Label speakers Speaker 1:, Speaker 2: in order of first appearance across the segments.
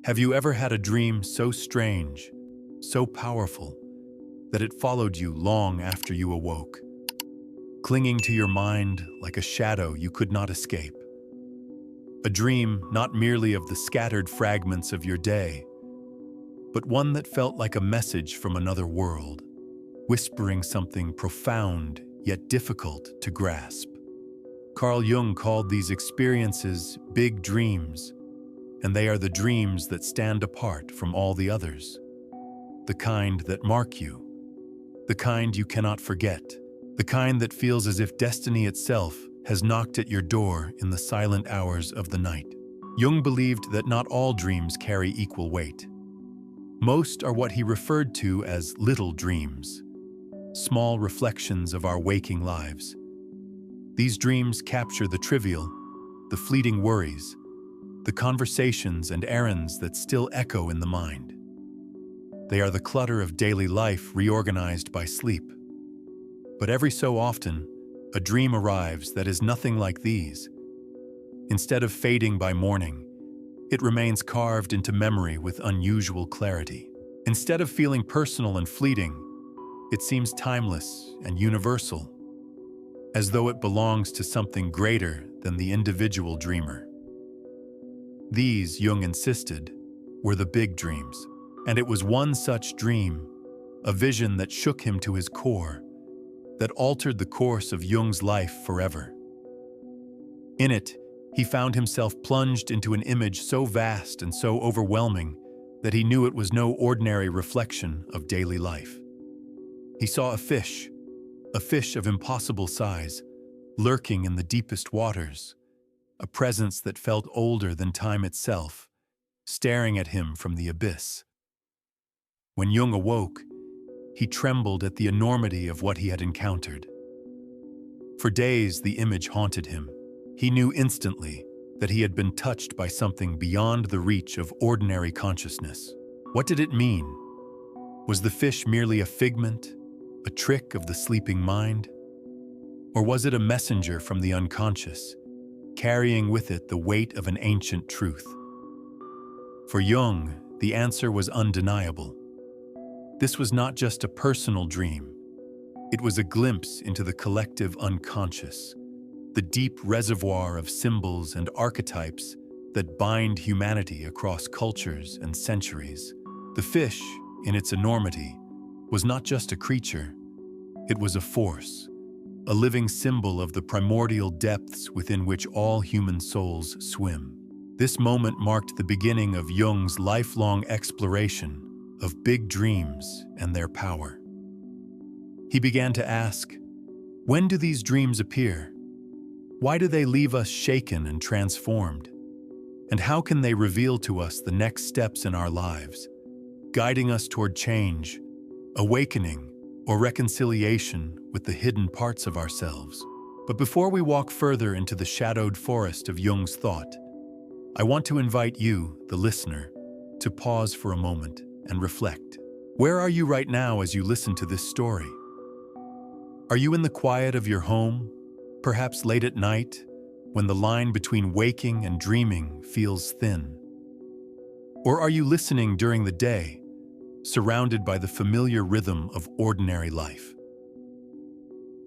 Speaker 1: Have you ever had a dream so strange, so powerful, that it followed you long after you awoke, clinging to your mind like a shadow you could not escape? A dream not merely of the scattered fragments of your day, but one that felt like a message from another world, whispering something profound yet difficult to grasp. Carl Jung called these experiences big dreams, and they are the dreams that stand apart from all the others. The kind that mark you, the kind you cannot forget, the kind that feels as if destiny itself has knocked at your door in the silent hours of the night. Jung believed that not all dreams carry equal weight. Most are what he referred to as little dreams, small reflections of our waking lives. These dreams capture the trivial, the fleeting worries, the conversations and errands that still echo in the mind. They are the clutter of daily life reorganized by sleep. But every so often, a dream arrives that is nothing like these. Instead of fading by morning, it remains carved into memory with unusual clarity. Instead of feeling personal and fleeting, it seems timeless and universal, as though it belongs to something greater than the individual dreamer. These, Jung insisted, were the big dreams, and it was one such dream, a vision that shook him to his core, that altered the course of Jung's life forever. In it, he found himself plunged into an image so vast and so overwhelming that he knew it was no ordinary reflection of daily life. He saw a fish of impossible size, lurking in the deepest waters, a presence that felt older than time itself, staring at him from the abyss. When Jung awoke, he trembled at the enormity of what he had encountered. For days, the image haunted him. He knew instantly that he had been touched by something beyond the reach of ordinary consciousness. What did it mean? Was the fish merely a figment, a trick of the sleeping mind? Or was it a messenger from the unconscious, carrying with it the weight of an ancient truth? For Jung, the answer was undeniable. This was not just a personal dream. It was a glimpse into the collective unconscious, the deep reservoir of symbols and archetypes that bind humanity across cultures and centuries. The fish, in its enormity, was not just a creature. It was a force, a living symbol of the primordial depths within which all human souls swim. This moment marked the beginning of Jung's lifelong exploration of big dreams and their power. He began to ask, when do these dreams appear? Why do they leave us shaken and transformed? And how can they reveal to us the next steps in our lives, guiding us toward change, awakening, or reconciliation with the hidden parts of ourselves? But before we walk further into the shadowed forest of Jung's thought, I want to invite you, the listener, to pause for a moment and reflect. Where are you right now as you listen to this story? Are you in the quiet of your home, perhaps late at night, when the line between waking and dreaming feels thin? Or are you listening during the day, surrounded by the familiar rhythm of ordinary life?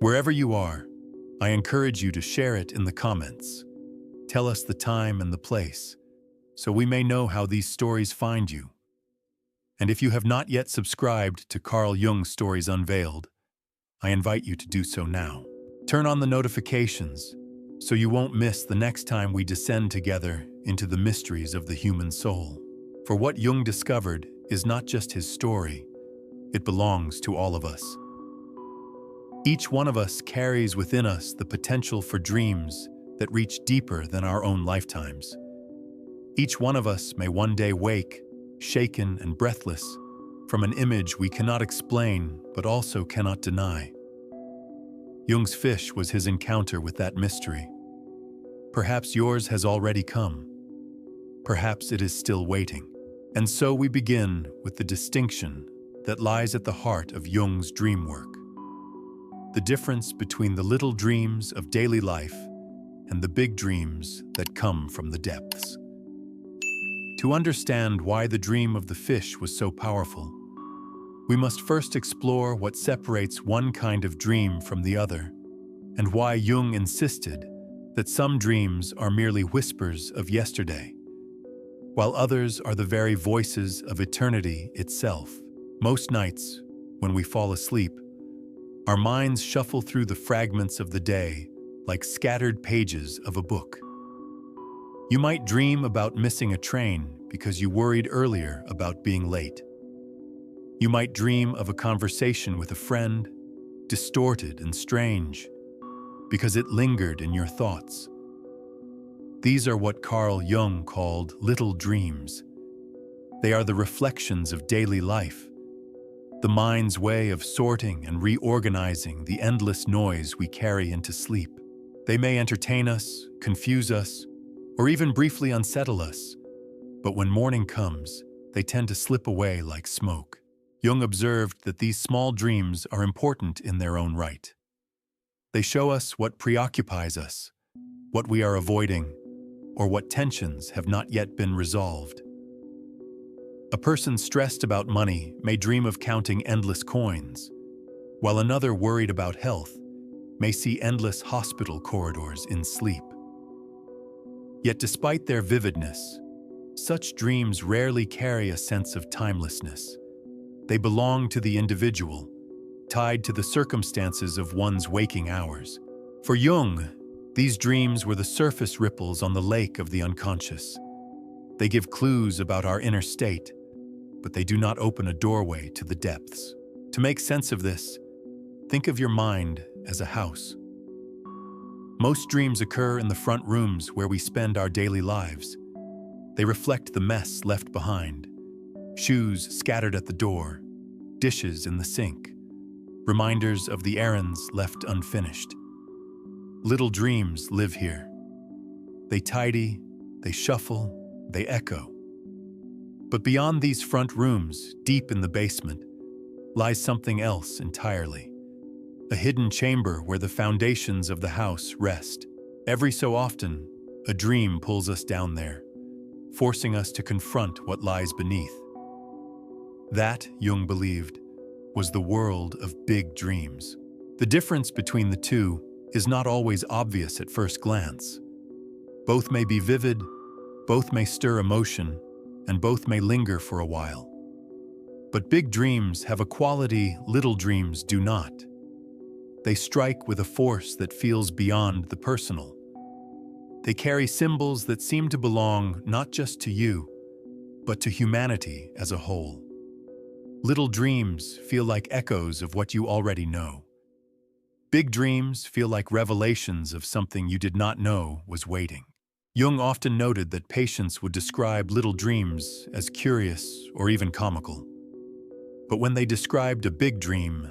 Speaker 1: Wherever you are, I encourage you to share it in the comments. Tell us the time and the place, so we may know how these stories find you. And if you have not yet subscribed to Carl Jung's Stories Unveiled, I invite you to do so now. Turn on the notifications so you won't miss the next time we descend together into the mysteries of the human soul. For what Jung discovered is not just his story, it belongs to all of us. Each one of us carries within us the potential for dreams that reach deeper than our own lifetimes. Each one of us may one day wake, shaken and breathless, from an image we cannot explain but also cannot deny. Jung's fish was his encounter with that mystery. Perhaps yours has already come. Perhaps it is still waiting. And so we begin with the distinction that lies at the heart of Jung's dream work. The difference between the little dreams of daily life and the big dreams that come from the depths. To understand why the dream of the fish was so powerful, we must first explore what separates one kind of dream from the other, and why Jung insisted that some dreams are merely whispers of yesterday, while others are the very voices of eternity itself. Most nights, when we fall asleep, our minds shuffle through the fragments of the day like scattered pages of a book. You might dream about missing a train because you worried earlier about being late. You might dream of a conversation with a friend, distorted and strange, because it lingered in your thoughts. These are what Carl Jung called little dreams. They are the reflections of daily life, the mind's way of sorting and reorganizing the endless noise we carry into sleep. They may entertain us, confuse us, or even briefly unsettle us, but when morning comes, they tend to slip away like smoke. Jung observed that these small dreams are important in their own right. They show us what preoccupies us, what we are avoiding, or what tensions have not yet been resolved. A person stressed about money may dream of counting endless coins, while another worried about health may see endless hospital corridors in sleep. Yet despite their vividness, such dreams rarely carry a sense of timelessness. They belong to the individual, tied to the circumstances of one's waking hours. For Jung, these dreams were the surface ripples on the lake of the unconscious. They give clues about our inner state, but they do not open a doorway to the depths. To make sense of this, think of your mind as a house. Most dreams occur in the front rooms where we spend our daily lives. They reflect the mess left behind, shoes scattered at the door, dishes in the sink, reminders of the errands left unfinished. Little dreams live here. They tidy, they shuffle, they echo. But beyond these front rooms, deep in the basement, lies something else entirely. A hidden chamber where the foundations of the house rest. Every so often, a dream pulls us down there, forcing us to confront what lies beneath. That, Jung believed, was the world of big dreams. The difference between the two is not always obvious at first glance. Both may be vivid, both may stir emotion, and both may linger for a while. But big dreams have a quality little dreams do not. They strike with a force that feels beyond the personal. They carry symbols that seem to belong not just to you, but to humanity as a whole. Little dreams feel like echoes of what you already know. Big dreams feel like revelations of something you did not know was waiting. Jung often noted that patients would describe little dreams as curious or even comical. But when they described a big dream,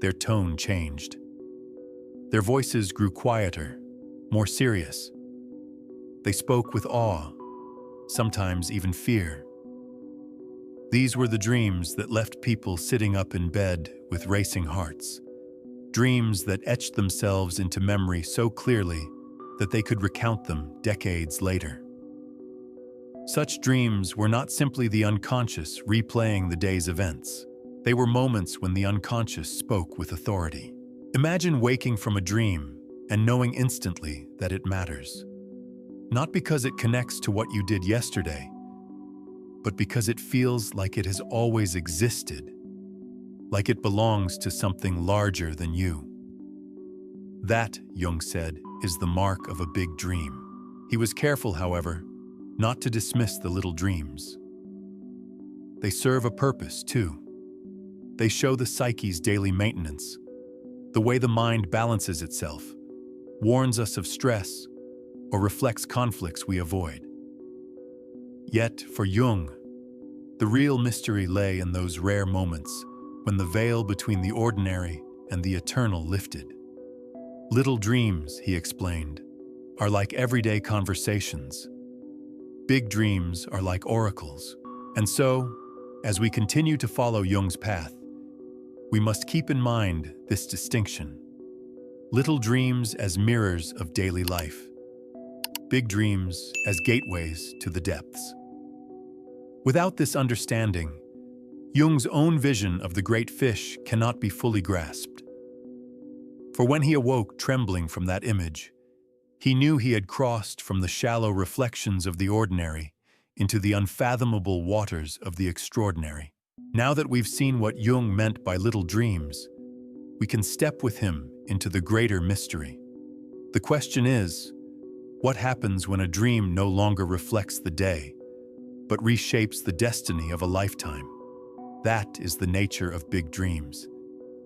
Speaker 1: their tone changed. Their voices grew quieter, more serious. They spoke with awe, sometimes even fear. These were the dreams that left people sitting up in bed with racing hearts. Dreams that etched themselves into memory so clearly that they could recount them decades later. Such dreams were not simply the unconscious replaying the day's events. They were moments when the unconscious spoke with authority. Imagine waking from a dream and knowing instantly that it matters. Not because it connects to what you did yesterday, but because it feels like it has always existed, like it belongs to something larger than you. That, Jung said, is the mark of a big dream. He was careful, however, not to dismiss the little dreams. They serve a purpose, too. They show the psyche's daily maintenance, the way the mind balances itself, warns us of stress, or reflects conflicts we avoid. Yet, for Jung, the real mystery lay in those rare moments when the veil between the ordinary and the eternal lifted. Little dreams, he explained, are like everyday conversations. Big dreams are like oracles. And so, as we continue to follow Jung's path, we must keep in mind this distinction. Little dreams as mirrors of daily life. Big dreams as gateways to the depths. Without this understanding, Jung's own vision of the great fish cannot be fully grasped. For when he awoke trembling from that image, he knew he had crossed from the shallow reflections of the ordinary into the unfathomable waters of the extraordinary. Now that we've seen what Jung meant by little dreams, we can step with him into the greater mystery. The question is, what happens when a dream no longer reflects the day, but reshapes the destiny of a lifetime? That is the nature of big dreams.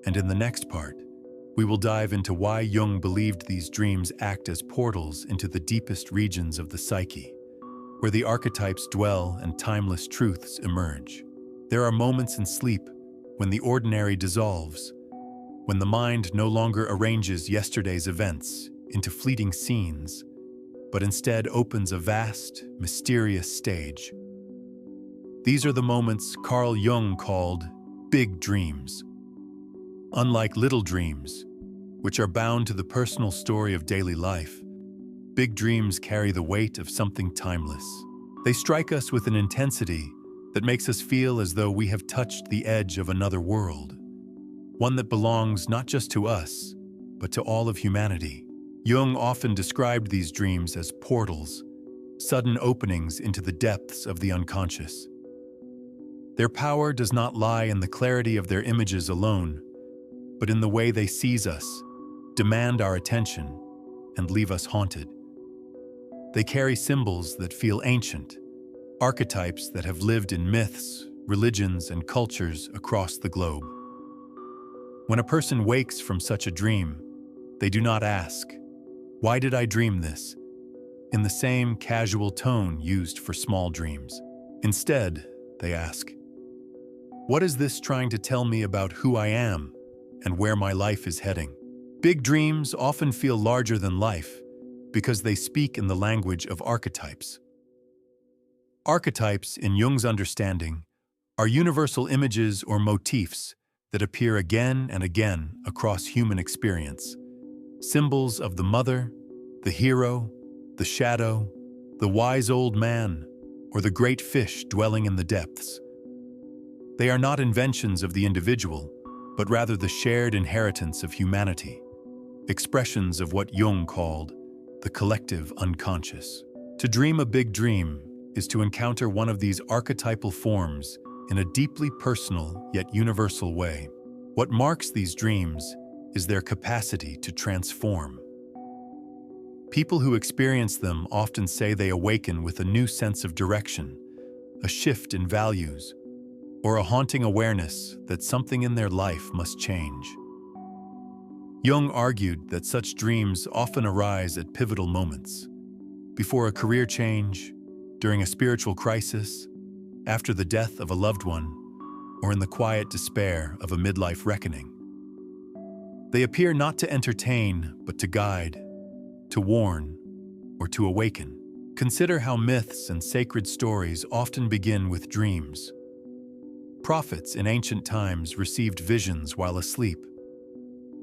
Speaker 1: And in the next part, we will dive into why Jung believed these dreams act as portals into the deepest regions of the psyche, where the archetypes dwell and timeless truths emerge. There are moments in sleep when the ordinary dissolves, when the mind no longer arranges yesterday's events into fleeting scenes, but instead opens a vast, mysterious stage. These are the moments Carl Jung called big dreams. Unlike little dreams, which are bound to the personal story of daily life, big dreams carry the weight of something timeless. They strike us with an intensity that makes us feel as though we have touched the edge of another world, one that belongs not just to us, but to all of humanity. Jung often described these dreams as portals, sudden openings into the depths of the unconscious. Their power does not lie in the clarity of their images alone, but in the way they seize us, demand our attention, and leave us haunted. They carry symbols that feel ancient, archetypes that have lived in myths, religions, and cultures across the globe. When a person wakes from such a dream, they do not ask, "Why did I dream this?" in the same casual tone used for small dreams. Instead, they ask, "What is this trying to tell me about who I am and where my life is heading?" Big dreams often feel larger than life because they speak in the language of archetypes. Archetypes, in Jung's understanding, are universal images or motifs that appear again and again across human experience. Symbols of the mother, the hero, the shadow, the wise old man, or the great fish dwelling in the depths. They are not inventions of the individual, but rather the shared inheritance of humanity, expressions of what Jung called the collective unconscious. To dream a big dream is to encounter one of these archetypal forms in a deeply personal yet universal way. What marks these dreams is their capacity to transform. People who experience them often say they awaken with a new sense of direction, a shift in values, or a haunting awareness that something in their life must change. Jung argued that such dreams often arise at pivotal moments, before a career change, during a spiritual crisis, after the death of a loved one, or in the quiet despair of a midlife reckoning. They appear not to entertain, but to guide, to warn, or to awaken. Consider how myths and sacred stories often begin with dreams. Prophets in ancient times received visions while asleep.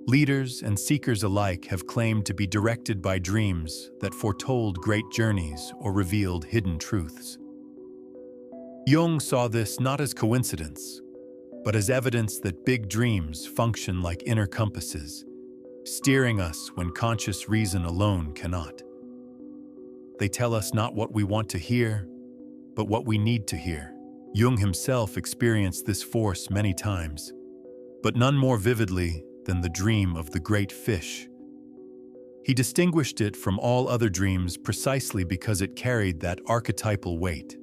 Speaker 1: Leaders and seekers alike have claimed to be directed by dreams that foretold great journeys or revealed hidden truths. Jung saw this not as coincidence, but as evidence that big dreams function like inner compasses, steering us when conscious reason alone cannot. They tell us not what we want to hear, but what we need to hear. Jung himself experienced this force many times, but none more vividly than the dream of the great fish. He distinguished it from all other dreams precisely because it carried that archetypal weight.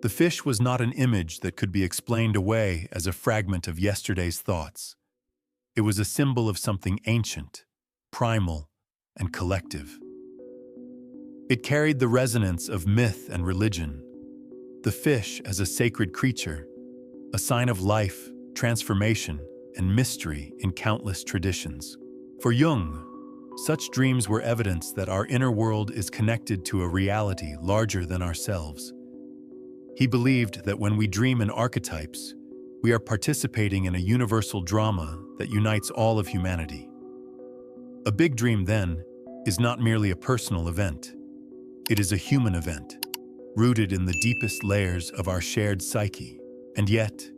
Speaker 1: The fish was not an image that could be explained away as a fragment of yesterday's thoughts. It was a symbol of something ancient, primal, and collective. It carried the resonance of myth and religion. The fish as a sacred creature, a sign of life, transformation, and mystery in countless traditions. For Jung, such dreams were evidence that our inner world is connected to a reality larger than ourselves. He believed that when we dream in archetypes, we are participating in a universal drama that unites all of humanity. A big dream, then, is not merely a personal event. It is a human event, rooted in the deepest layers of our shared psyche. And yet,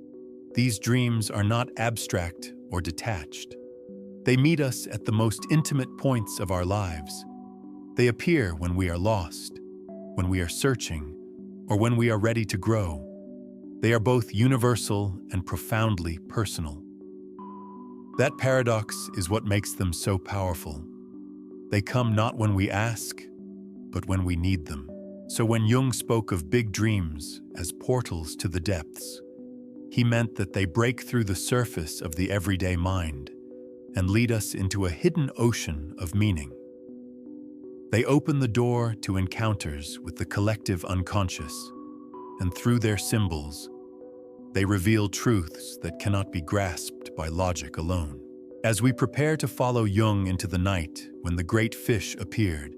Speaker 1: these dreams are not abstract or detached. They meet us at the most intimate points of our lives. They appear when we are lost, when we are searching, or when we are ready to grow. They are both universal and profoundly personal. That paradox is what makes them so powerful. They come not when we ask, but when we need them. So when Jung spoke of big dreams as portals to the depths, he meant that they break through the surface of the everyday mind and lead us into a hidden ocean of meaning. They open the door to encounters with the collective unconscious, and through their symbols, they reveal truths that cannot be grasped by logic alone. As we prepare to follow Jung into the night when the great fish appeared,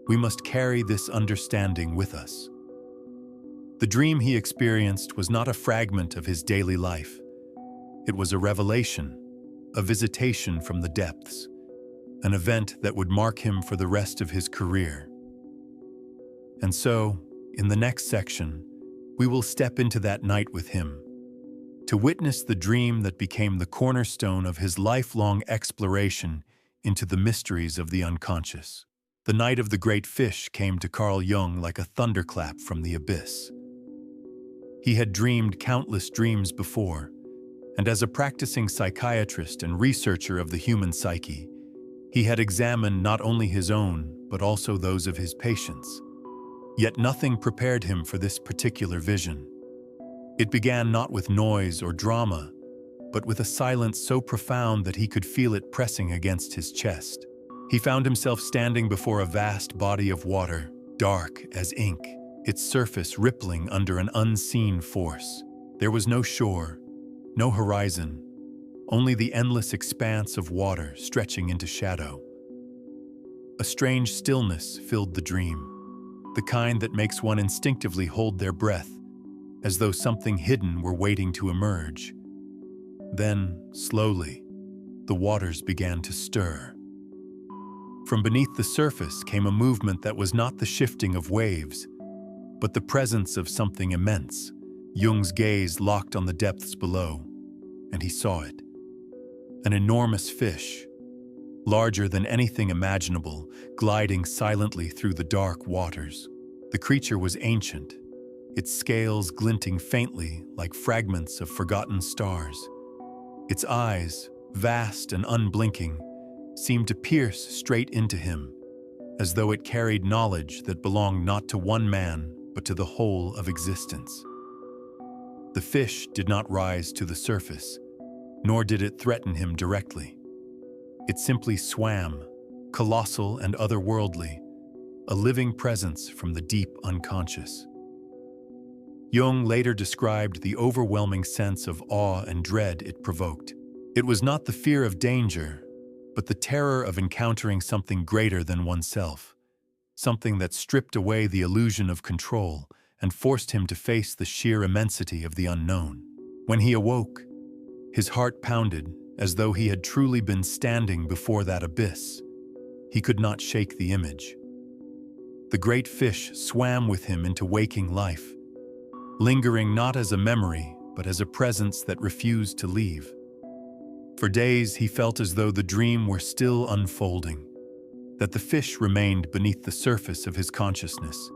Speaker 1: we must carry this understanding with us. The dream he experienced was not a fragment of his daily life. It was a revelation, a visitation from the depths, an event that would mark him for the rest of his career. And so, in the next section, we will step into that night with him, to witness the dream that became the cornerstone of his lifelong exploration into the mysteries of the unconscious. The night of the great fish came to Carl Jung like a thunderclap from the abyss. He had dreamed countless dreams before, and as a practicing psychiatrist and researcher of the human psyche, he had examined not only his own, but also those of his patients. Yet nothing prepared him for this particular vision. It began not with noise or drama, but with a silence so profound that he could feel it pressing against his chest. He found himself standing before a vast body of water, dark as ink, its surface rippling under an unseen force. There was no shore, no horizon, only the endless expanse of water stretching into shadow. A strange stillness filled the dream, the kind that makes one instinctively hold their breath, as though something hidden were waiting to emerge. Then, slowly, the waters began to stir. From beneath the surface came a movement that was not the shifting of waves, but the presence of something immense. Jung's gaze locked on the depths below, and he saw it. An enormous fish, larger than anything imaginable, gliding silently through the dark waters. The creature was ancient, its scales glinting faintly like fragments of forgotten stars. Its eyes, vast and unblinking, seemed to pierce straight into him, as though it carried knowledge that belonged not to one man, but to the whole of existence. The fish did not rise to the surface, nor did it threaten him directly. It simply swam, colossal and otherworldly, a living presence from the deep unconscious. Jung later described the overwhelming sense of awe and dread it provoked. It was not the fear of danger, but the terror of encountering something greater than oneself, something that stripped away the illusion of control and forced him to face the sheer immensity of the unknown. When he awoke, his heart pounded as though he had truly been standing before that abyss. He could not shake the image. The great fish swam with him into waking life, lingering not as a memory, but as a presence that refused to leave. For days he felt as though the dream were still unfolding, that the fish remained beneath the surface of his consciousness,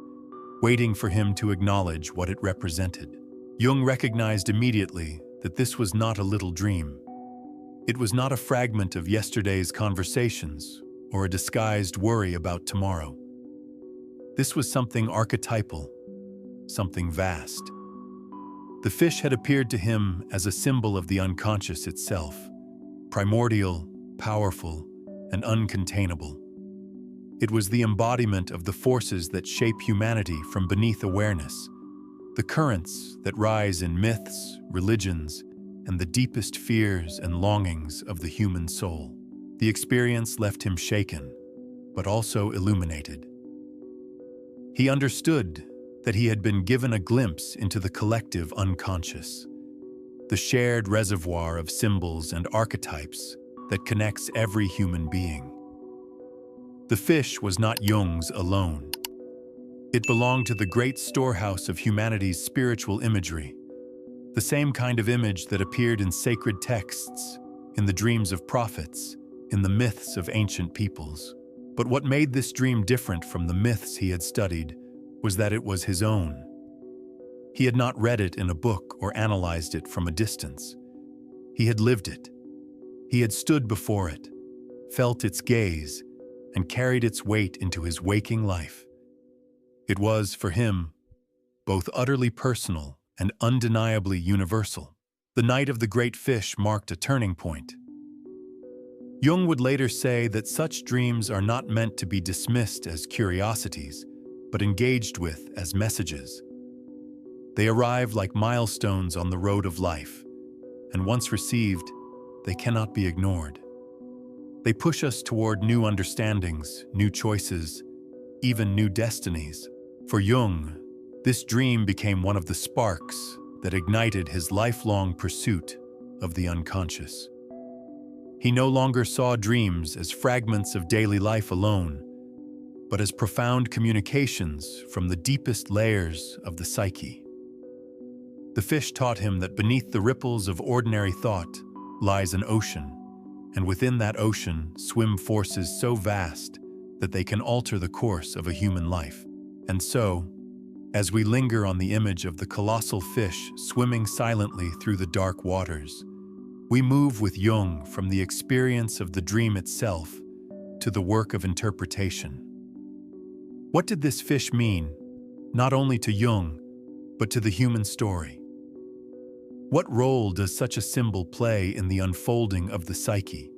Speaker 1: waiting for him to acknowledge what it represented. Jung recognized immediately that this was not a little dream. It was not a fragment of yesterday's conversations or a disguised worry about tomorrow. This was something archetypal, something vast. The fish had appeared to him as a symbol of the unconscious itself, primordial, powerful, and uncontainable. It was the embodiment of the forces that shape humanity from beneath awareness, the currents that rise in myths, religions, and the deepest fears and longings of the human soul. The experience left him shaken, but also illuminated. He understood that he had been given a glimpse into the collective unconscious, the shared reservoir of symbols and archetypes that connects every human being. The fish was not Jung's alone. It belonged to the great storehouse of humanity's spiritual imagery, the same kind of image that appeared in sacred texts, in the dreams of prophets, in the myths of ancient peoples. But what made this dream different from the myths he had studied was that it was his own. He had not read it in a book or analyzed it from a distance. He had lived it. He had stood before it, felt its gaze, and carried its weight into his waking life. It was, for him, both utterly personal and undeniably universal. The night of the great fish marked a turning point. Jung would later say that such dreams are not meant to be dismissed as curiosities, but engaged with as messages. They arrive like milestones on the road of life, and once received, they cannot be ignored. They push us toward new understandings, new choices, even new destinies. For Jung, this dream became one of the sparks that ignited his lifelong pursuit of the unconscious. He no longer saw dreams as fragments of daily life alone, but as profound communications from the deepest layers of the psyche. The fish taught him that beneath the ripples of ordinary thought lies an ocean, and within that ocean swim forces so vast that they can alter the course of a human life. And so, as we linger on the image of the colossal fish swimming silently through the dark waters, we move with Jung from the experience of the dream itself to the work of interpretation. What did this fish mean, not only to Jung, but to the human story? What role does such a symbol play in the unfolding of the psyche?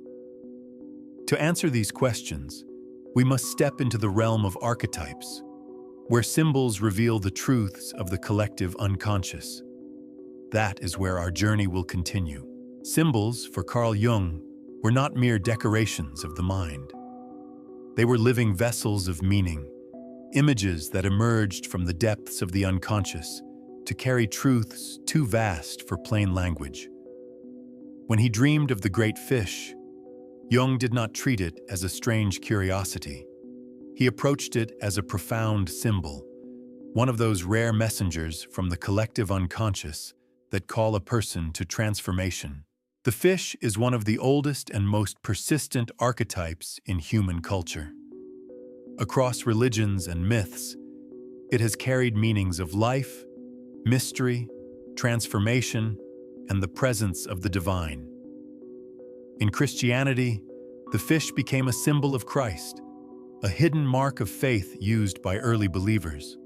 Speaker 1: To answer these questions, we must step into the realm of archetypes, where symbols reveal the truths of the collective unconscious. That is where our journey will continue. Symbols, for Carl Jung, were not mere decorations of the mind. They were living vessels of meaning, images that emerged from the depths of the unconscious to carry truths too vast for plain language. When he dreamed of the great fish, Jung did not treat it as a strange curiosity. He approached it as a profound symbol, one of those rare messengers from the collective unconscious that call a person to transformation. The fish is one of the oldest and most persistent archetypes in human culture. Across religions and myths, it has carried meanings of life, mystery, transformation, and the presence of the divine. In Christianity, the fish became a symbol of Christ, a hidden mark of faith used by early believers.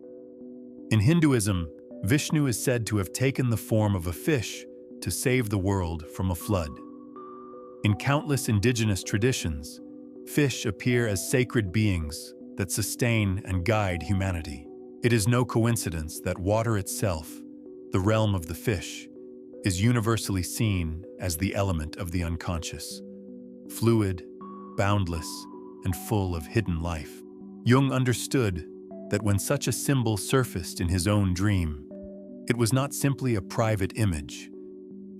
Speaker 1: In Hinduism, Vishnu is said to have taken the form of a fish to save the world from a flood. In countless indigenous traditions, fish appear as sacred beings that sustain and guide humanity. It is no coincidence that water itself, the realm of the fish, is universally seen as the element of the unconscious, fluid, boundless, and full of hidden life. Jung understood that when such a symbol surfaced in his own dream, it was not simply a private image.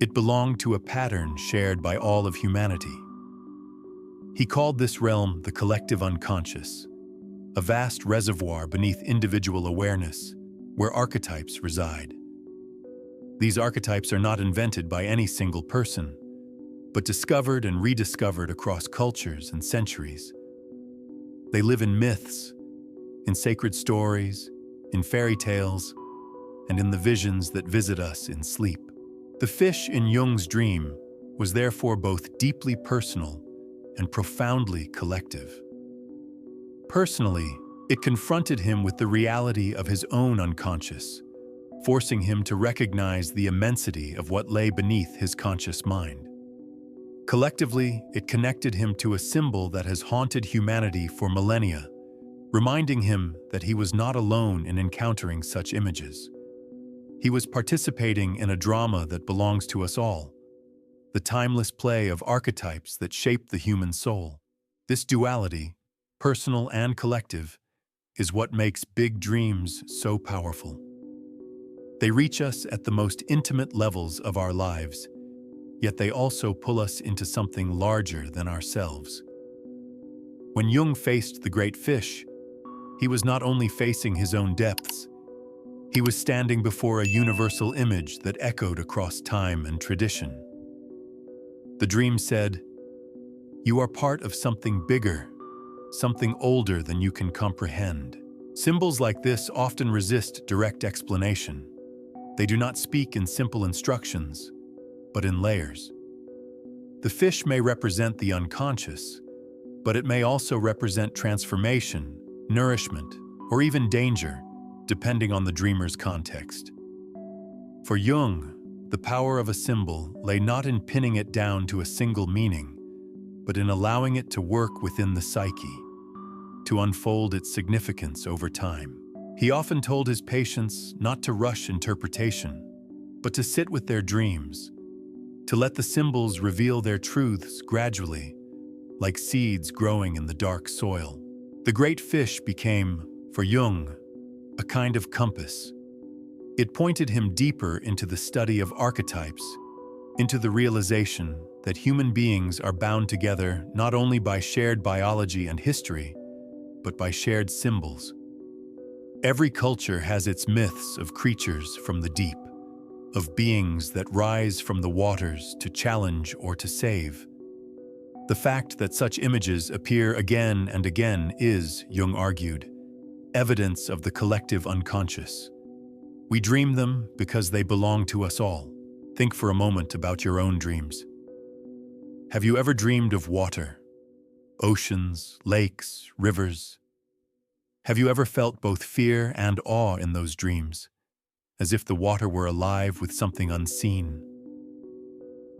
Speaker 1: It belonged to a pattern shared by all of humanity. He called this realm the collective unconscious, a vast reservoir beneath individual awareness where archetypes reside. These archetypes are not invented by any single person, but discovered and rediscovered across cultures and centuries. They live in myths, in sacred stories, in fairy tales, and in the visions that visit us in sleep. The fish in Jung's dream was therefore both deeply personal and profoundly collective. Personally, it confronted him with the reality of his own unconscious, forcing him to recognize the immensity of what lay beneath his conscious mind. Collectively, it connected him to a symbol that has haunted humanity for millennia, reminding him that he was not alone in encountering such images. He was participating in a drama that belongs to us all, the timeless play of archetypes that shape the human soul. This duality, personal and collective, is what makes big dreams so powerful. They reach us at the most intimate levels of our lives, yet they also pull us into something larger than ourselves. When Jung faced the great fish, He was not only facing his own depths, he was standing before a universal image that echoed across time and tradition. The dream said, "You are part of something bigger, something older than you can comprehend." Symbols like this often resist direct explanation. They do not speak in simple instructions, but in layers. The fish may represent the unconscious, but it may also represent transformation, nourishment, or even danger, depending on the dreamer's context. For Jung, the power of a symbol lay not in pinning it down to a single meaning, but in allowing it to work within the psyche, to unfold its significance over time. He often told his patients not to rush interpretation, but to sit with their dreams, to let the symbols reveal their truths gradually, like seeds growing in the dark soil. The great fish became, for Jung, a kind of compass. It pointed him deeper into the study of archetypes, into the realization that human beings are bound together not only by shared biology and history, but by shared symbols. Every culture has its myths of creatures from the deep, of beings that rise from the waters to challenge or to save. The fact that such images appear again and again is, Jung argued, evidence of the collective unconscious. We dream them because they belong to us all. Think for a moment about your own dreams. Have you ever dreamed of water, oceans, lakes, rivers? Have you ever felt both fear and awe in those dreams, as if the water were alive with something unseen?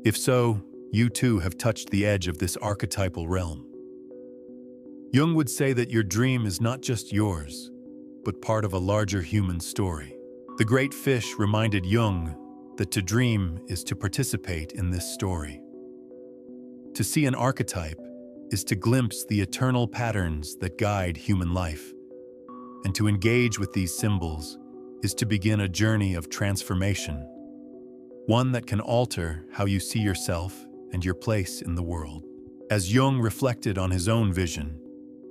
Speaker 1: If so, you too have touched the edge of this archetypal realm. Jung would say that your dream is not just yours, but part of a larger human story. The great fish reminded Jung that to dream is to participate in this story. To see an archetype is to glimpse the eternal patterns that guide human life, and to engage with these symbols is to begin a journey of transformation, one that can alter how you see yourself and your place in the world. As Jung reflected on his own vision,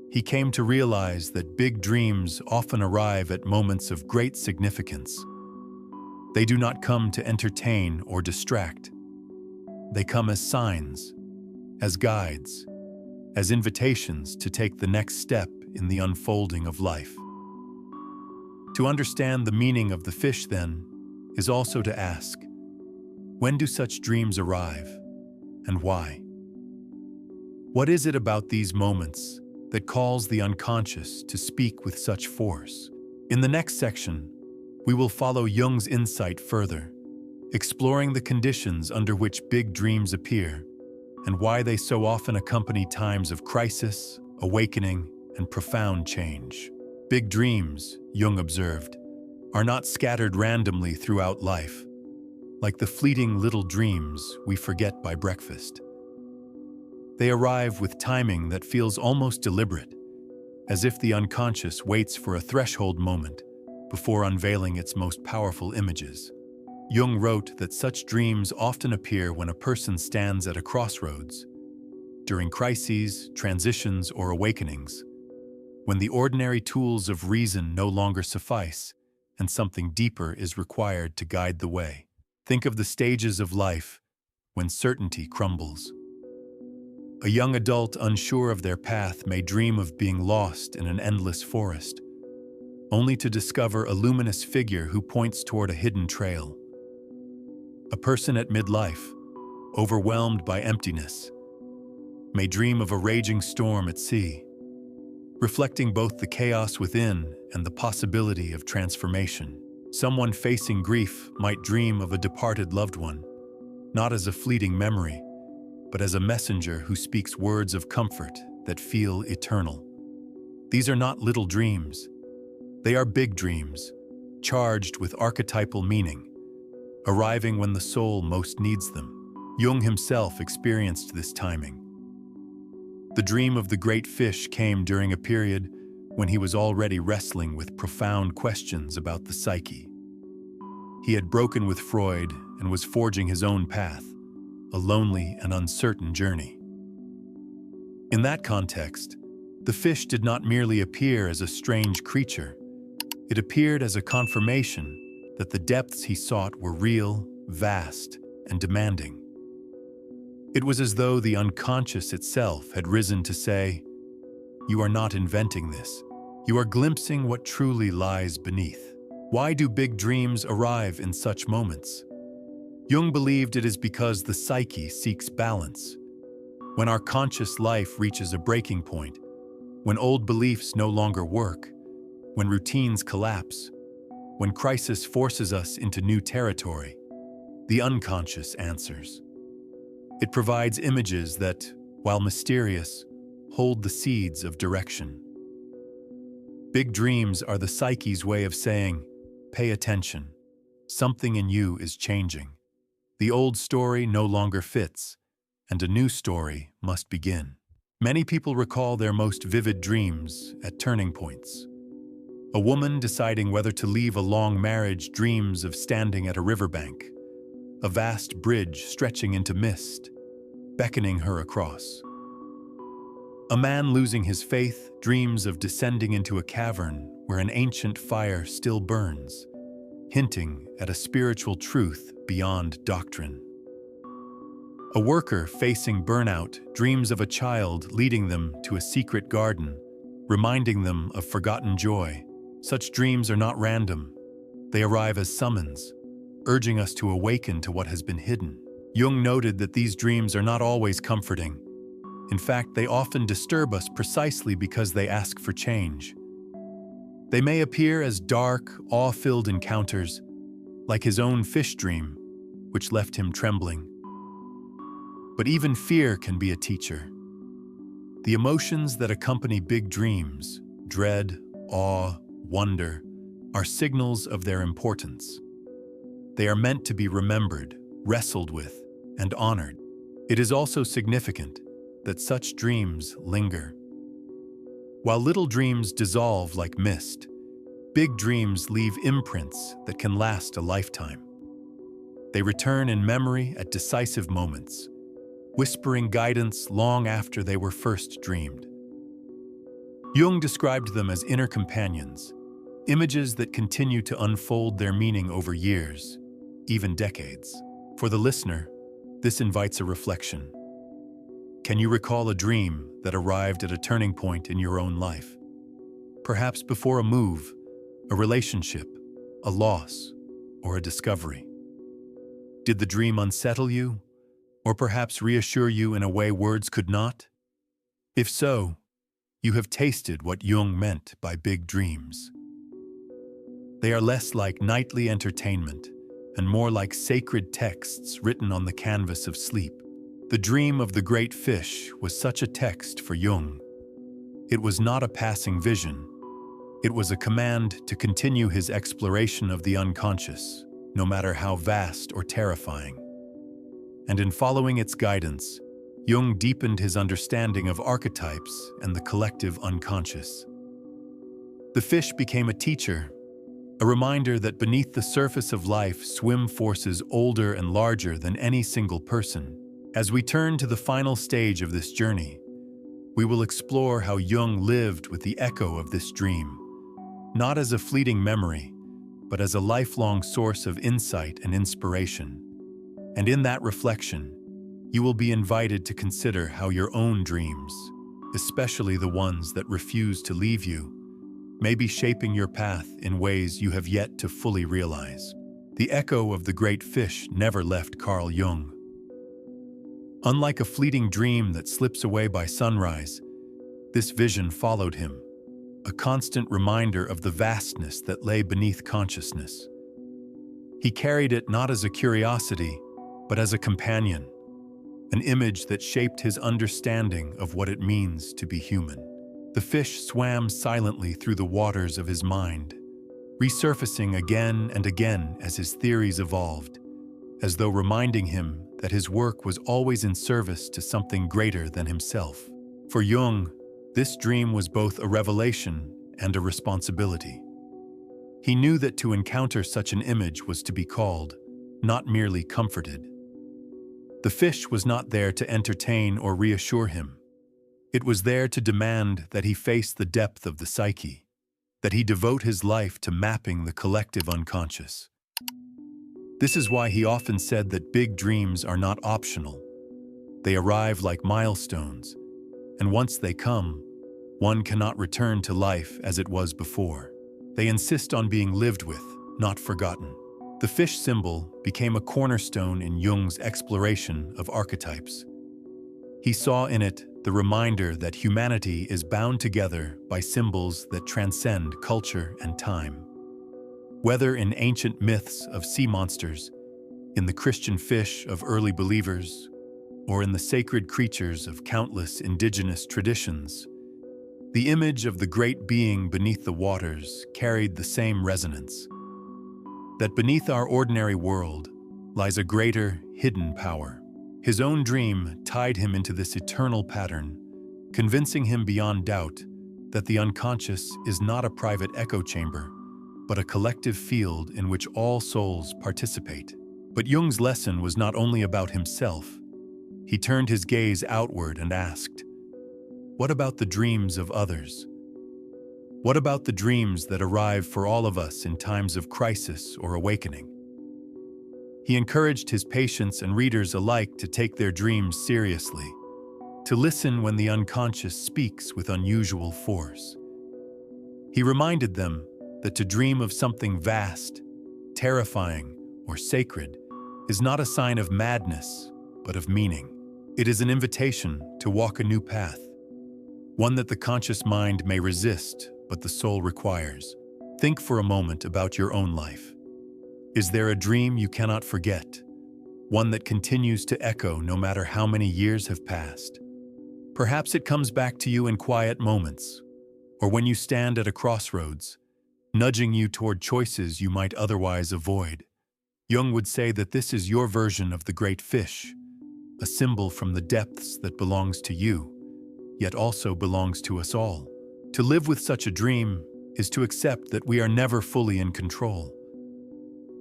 Speaker 1: he came to realize that big dreams often arrive at moments of great significance. They do not come to entertain or distract. They come as signs, as guides, as invitations to take the next step in the unfolding of life. To understand the meaning of the fish, then, is also to ask, when do such dreams arrive, and why? What is it about these moments that calls the unconscious to speak with such force? In the next section, we will follow Jung's insight further, exploring the conditions under which big dreams appear and why they so often accompany times of crisis, awakening, and profound change. Big dreams, Jung observed, are not scattered randomly throughout life, like the fleeting little dreams we forget by breakfast. They arrive with timing that feels almost deliberate, as if the unconscious waits for a threshold moment before unveiling its most powerful images. Jung wrote that such dreams often appear when a person stands at a crossroads, during crises, transitions, or awakenings, when the ordinary tools of reason no longer suffice and something deeper is required to guide the way. Think of the stages of life when certainty crumbles. A young adult unsure of their path may dream of being lost in an endless forest, only to discover a luminous figure who points toward a hidden trail. A person at midlife, overwhelmed by emptiness, may dream of a raging storm at sea, reflecting both the chaos within and the possibility of transformation. Someone facing grief might dream of a departed loved one, not as a fleeting memory, but as a messenger who speaks words of comfort that feel eternal. These are not little dreams. They are big dreams, charged with archetypal meaning, arriving when the soul most needs them. Jung himself experienced this timing. The dream of the great fish came during a period when he was already wrestling with profound questions about the psyche. He had broken with Freud and was forging his own path, a lonely and uncertain journey. In that context, The fish did not merely appear as a strange creature. It appeared as a confirmation that the depths he sought were real, vast, and demanding. It was as though the unconscious itself had risen to say, "You are not inventing this. You are glimpsing what truly lies beneath." Why do big dreams arrive in such moments? Jung believed it is because the psyche seeks balance. When our conscious life reaches a breaking point, when old beliefs no longer work, when routines collapse, when crisis forces us into new territory, the unconscious answers. It provides images that, while mysterious, hold the seeds of direction. Big dreams are the psyche's way of saying, "Pay attention. Something in you is changing. The old story no longer fits, and a new story must begin." Many people recall their most vivid dreams at turning points. A woman deciding whether to leave a long marriage dreams of standing at a riverbank, a vast bridge stretching into mist, beckoning her across. A man losing his faith dreams of descending into a cavern where an ancient fire still burns, hinting at a spiritual truth beyond doctrine. A worker facing burnout dreams of a child leading them to a secret garden, reminding them of forgotten joy. Such dreams are not random. They arrive as summons, urging us to awaken to what has been hidden. Jung noted that these dreams are not always comforting. In fact, they often disturb us precisely because they ask for change. They may appear as dark, awe-filled encounters, like his own fish dream, which left him trembling. But even fear can be a teacher. The emotions that accompany big dreams, dread, awe, wonder, are signals of their importance. They are meant to be remembered, wrestled with, and honored. It is also significant that such dreams linger. While little dreams dissolve like mist, big dreams leave imprints that can last a lifetime. They return in memory at decisive moments, whispering guidance long after they were first dreamed. Jung described them as inner companions, images that continue to unfold their meaning over years, even decades. For the listener, this invites a reflection. Can you recall a dream that arrived at a turning point in your own life? Perhaps before a move, a relationship, a loss, or a discovery. Did the dream unsettle you, or perhaps reassure you in a way words could not? If so, you have tasted what Jung meant by big dreams. They are less like nightly entertainment and more like sacred texts written on the canvas of sleep. The dream of the great fish was such a text for Jung. It was not a passing vision. It was a command to continue his exploration of the unconscious, no matter how vast or terrifying. And in following its guidance, Jung deepened his understanding of archetypes and the collective unconscious. The fish became a teacher, a reminder that beneath the surface of life swim forces older and larger than any single person. As we turn to the final stage of this journey, we will explore how Jung lived with the echo of this dream, not as a fleeting memory, but as a lifelong source of insight and inspiration. And in that reflection, you will be invited to consider how your own dreams, especially the ones that refuse to leave you, may be shaping your path in ways you have yet to fully realize. The echo of the great fish never left Carl Jung. Unlike a fleeting dream that slips away by sunrise, this vision followed him, a constant reminder of the vastness that lay beneath consciousness. He carried it not as a curiosity, but as a companion, an image that shaped his understanding of what it means to be human. The fish swam silently through the waters of his mind, resurfacing again and again as his theories evolved, as though reminding him that his work was always in service to something greater than himself. For Jung, this dream was both a revelation and a responsibility. He knew that to encounter such an image was to be called, not merely comforted. The fish was not there to entertain or reassure him. It was there to demand that he face the depth of the psyche, that he devote his life to mapping the collective unconscious. This is why he often said that big dreams are not optional. They arrive like milestones, and once they come, one cannot return to life as it was before. They insist on being lived with, not forgotten. The fish symbol became a cornerstone in Jung's exploration of archetypes. He saw in it the reminder that humanity is bound together by symbols that transcend culture and time. Whether in ancient myths of sea monsters, in the Christian fish of early believers, or in the sacred creatures of countless indigenous traditions, the image of the great being beneath the waters carried the same resonance. That beneath our ordinary world lies a greater, hidden power. His own dream tied him into this eternal pattern, convincing him beyond doubt that the unconscious is not a private echo chamber, but a collective field in which all souls participate. But Jung's lesson was not only about himself. He turned his gaze outward and asked, "What about the dreams of others? What about the dreams that arrive for all of us in times of crisis or awakening?" He encouraged his patients and readers alike to take their dreams seriously, to listen when the unconscious speaks with unusual force. He reminded them that to dream of something vast, terrifying, or sacred is not a sign of madness, but of meaning. It is an invitation to walk a new path, one that the conscious mind may resist, but the soul requires. Think for a moment about your own life. Is there a dream you cannot forget, one that continues to echo no matter how many years have passed? Perhaps it comes back to you in quiet moments, or when you stand at a crossroads, nudging you toward choices you might otherwise avoid. Jung would say that this is your version of the great fish, a symbol from the depths that belongs to you, yet also belongs to us all. To live with such a dream is to accept that we are never fully in control.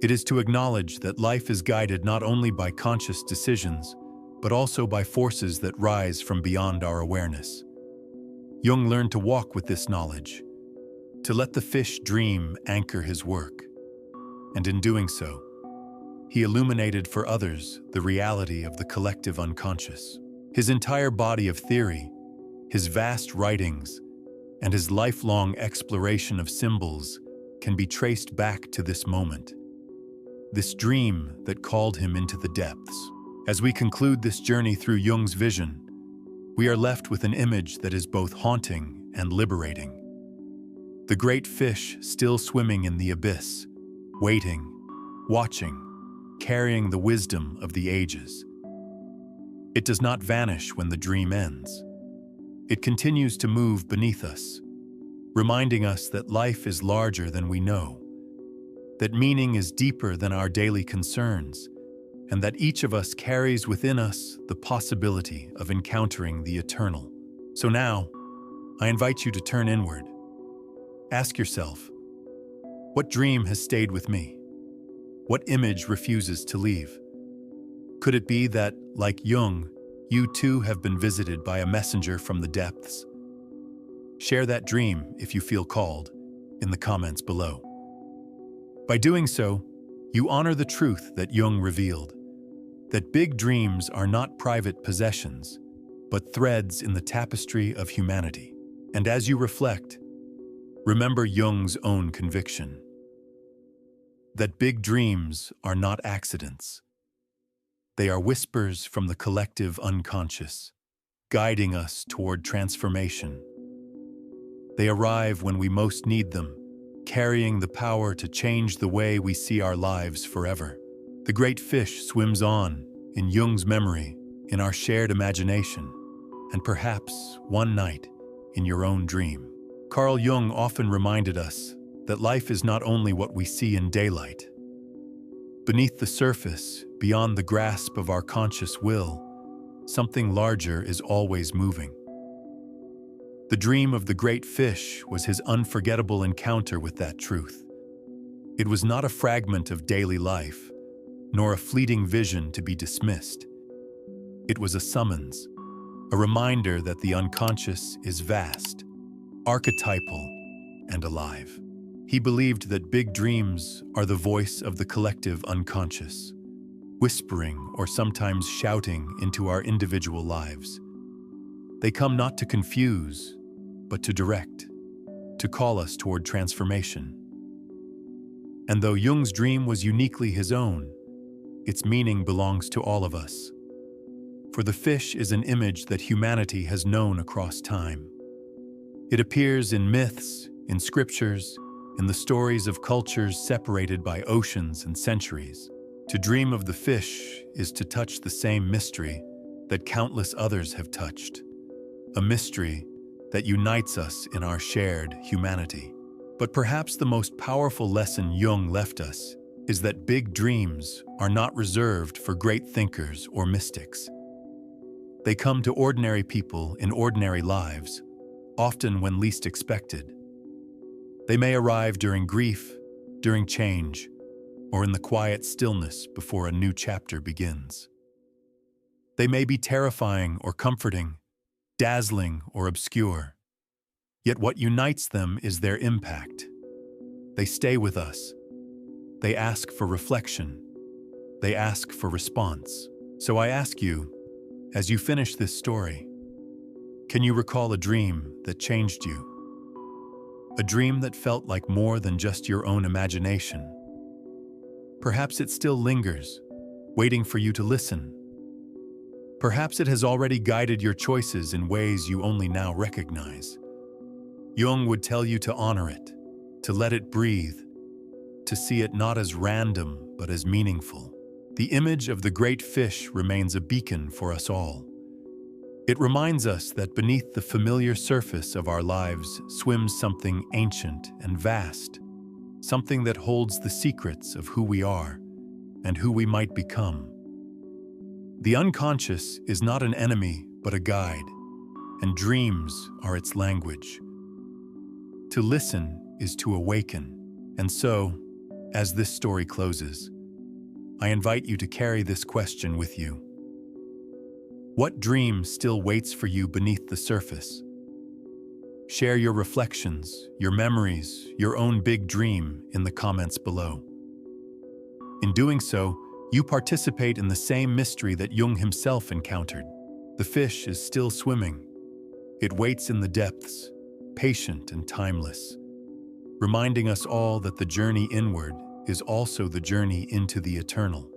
Speaker 1: It is to acknowledge that life is guided not only by conscious decisions, but also by forces that rise from beyond our awareness. Jung learned to walk with this knowledge, to let the fish dream anchor his work. And in doing so, he illuminated for others the reality of the collective unconscious. His entire body of theory, his vast writings, and his lifelong exploration of symbols can be traced back to this moment, this dream that called him into the depths. As we conclude this journey through Jung's vision, we are left with an image that is both haunting and liberating. The great fish still swimming in the abyss, waiting, watching, carrying the wisdom of the ages. It does not vanish when the dream ends. It continues to move beneath us, reminding us that life is larger than we know, that meaning is deeper than our daily concerns, and that each of us carries within us the possibility of encountering the eternal. So now, I invite you to turn inward. Ask yourself, what dream has stayed with me? What image refuses to leave? Could it be that, like Jung, you too have been visited by a messenger from the depths? Share that dream, if you feel called, in the comments below. By doing so, you honor the truth that Jung revealed, that big dreams are not private possessions, but threads in the tapestry of humanity. And as you reflect, remember Jung's own conviction, that big dreams are not accidents. They are whispers from the collective unconscious, guiding us toward transformation. They arrive when we most need them, carrying the power to change the way we see our lives forever. The great fish swims on, in Jung's memory, in our shared imagination, and perhaps, one night, in your own dream. Carl Jung often reminded us that life is not only what we see in daylight. Beneath the surface, beyond the grasp of our conscious will, something larger is always moving. The dream of the great fish was his unforgettable encounter with that truth. It was not a fragment of daily life, nor a fleeting vision to be dismissed. It was a summons, a reminder that the unconscious is vast, archetypal, and alive. He believed that big dreams are the voice of the collective unconscious, whispering or sometimes shouting into our individual lives. They come not to confuse, but to direct, to call us toward transformation. And though Jung's dream was uniquely his own, its meaning belongs to all of us. For the fish is an image that humanity has known across time. It appears in myths, in scriptures, in the stories of cultures separated by oceans and centuries. To dream of the fish is to touch the same mystery that countless others have touched, a mystery that unites us in our shared humanity. But perhaps the most powerful lesson Jung left us is that big dreams are not reserved for great thinkers or mystics. They come to ordinary people in ordinary lives, often when least expected. They may arrive during grief, during change, or in the quiet stillness before a new chapter begins. They may be terrifying or comforting, dazzling or obscure. Yet what unites them is their impact. They stay with us. They ask for reflection. They ask for response. So I ask you, as you finish this story, can you recall a dream that changed you? A dream that felt like more than just your own imagination. Perhaps it still lingers, waiting for you to listen. Perhaps it has already guided your choices in ways you only now recognize. Jung would tell you to honor it, to let it breathe, to see it not as random but as meaningful. The image of the great fish remains a beacon for us all. It reminds us that beneath the familiar surface of our lives swims something ancient and vast, something that holds the secrets of who we are and who we might become. The unconscious is not an enemy but a guide, and dreams are its language. To listen is to awaken, and so, as this story closes, I invite you to carry this question with you. What dream still waits for you beneath the surface? Share your reflections, your memories, your own big dream in the comments below. In doing so, you participate in the same mystery that Jung himself encountered. The fish is still swimming. It waits in the depths, patient and timeless, reminding us all that the journey inward is also the journey into the eternal.